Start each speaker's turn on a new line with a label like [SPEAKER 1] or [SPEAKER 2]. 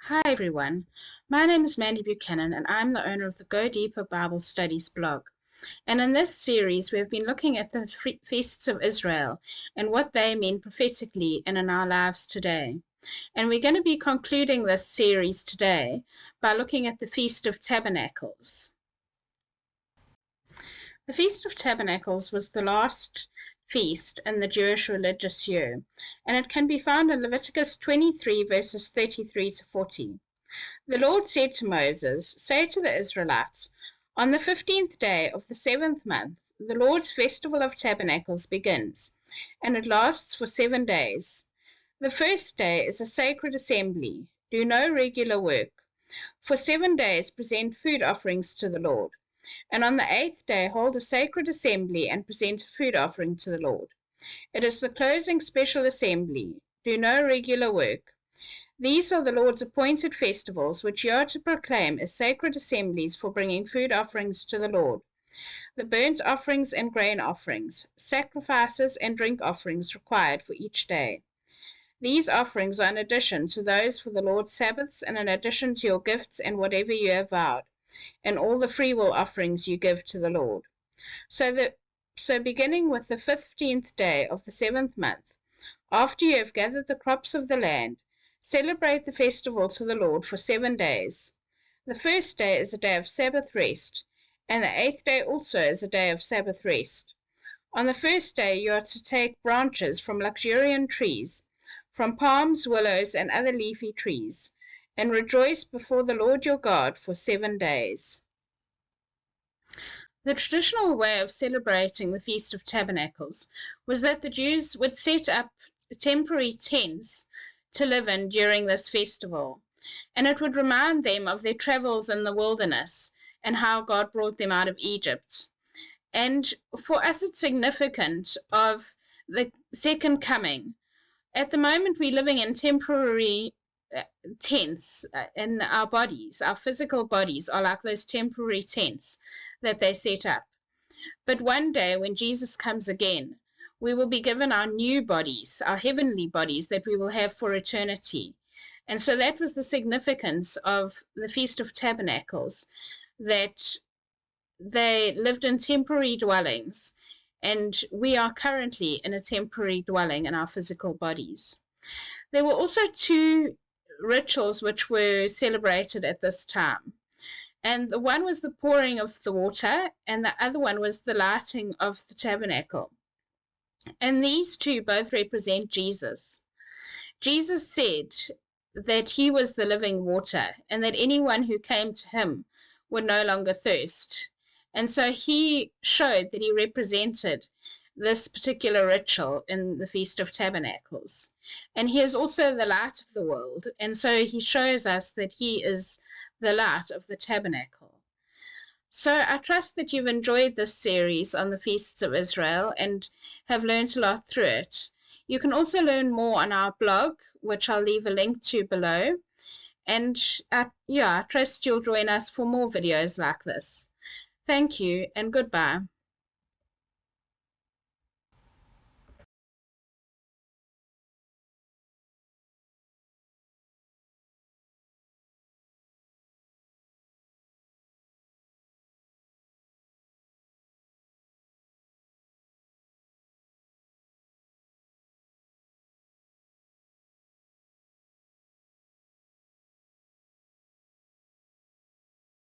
[SPEAKER 1] Hi everyone, my name is Mandy Buchanan and I'm the owner of the Go Deeper Bible Studies blog. And in this series we have been looking at the Feasts of Israel and what they mean prophetically and in our lives today. And we're going to be concluding this series today by looking at the Feast of Tabernacles. The Feast of Tabernacles was the last feast in the Jewish religious year, and it can be found in Leviticus 23 verses 33 to 40. The Lord said to Moses, "Say to the Israelites, on the 15th day of the 7th month, the Lord's festival of tabernacles begins, and it lasts for 7 days. The first day is a sacred assembly. Do no regular work. For 7 days present food offerings to the Lord. And on the 8th day hold a sacred assembly and present a food offering to the Lord. It is the closing special assembly. Do no regular work. These are the Lord's appointed festivals, which you are to proclaim as sacred assemblies for bringing food offerings to the Lord. The burnt offerings and grain offerings, sacrifices and drink offerings required for each day. These offerings are in addition to those for the Lord's Sabbaths and in addition to your gifts and whatever you have vowed, and all the freewill offerings you give to the Lord. So beginning with the 15th day of the 7th month, after you have gathered the crops of the land, celebrate the festival to the Lord for 7 days. The first day is a day of Sabbath rest, and the 8th day also is a day of Sabbath rest. On the first day you are to take branches from luxuriant trees, from palms, willows, and other leafy trees, and rejoice before the Lord your God for 7 days. The traditional way of celebrating the Feast of Tabernacles was that the Jews would set up temporary tents to live in during this festival, and it would remind them of their travels in the wilderness and how God brought them out of Egypt. And for us it's significant of the second coming. At the moment we're living in temporary tents in our bodies. Our physical bodies are like those temporary tents that they set up. But one day when Jesus comes again, we will be given our new bodies, our heavenly bodies that we will have for eternity. And so that was the significance of the Feast of Tabernacles, that they lived in temporary dwellings, and we are currently in a temporary dwelling in our physical bodies. There were also 2 rituals which were celebrated at this time. And the one was the pouring of the water, and the other one was the lighting of the tabernacle. And these 2 both represent Jesus. Jesus said that he was the living water, and that anyone who came to him would no longer thirst. And so he showed that he represented this particular ritual in the Feast of Tabernacles. And he is also the light of the world, and so he shows us that he is the light of the tabernacle. So I trust that you've enjoyed this series on the Feasts of Israel and have learned a lot through it. You can also learn more on our blog, which I'll leave a link to below. And I trust you'll join us for more videos like this. Thank you and goodbye.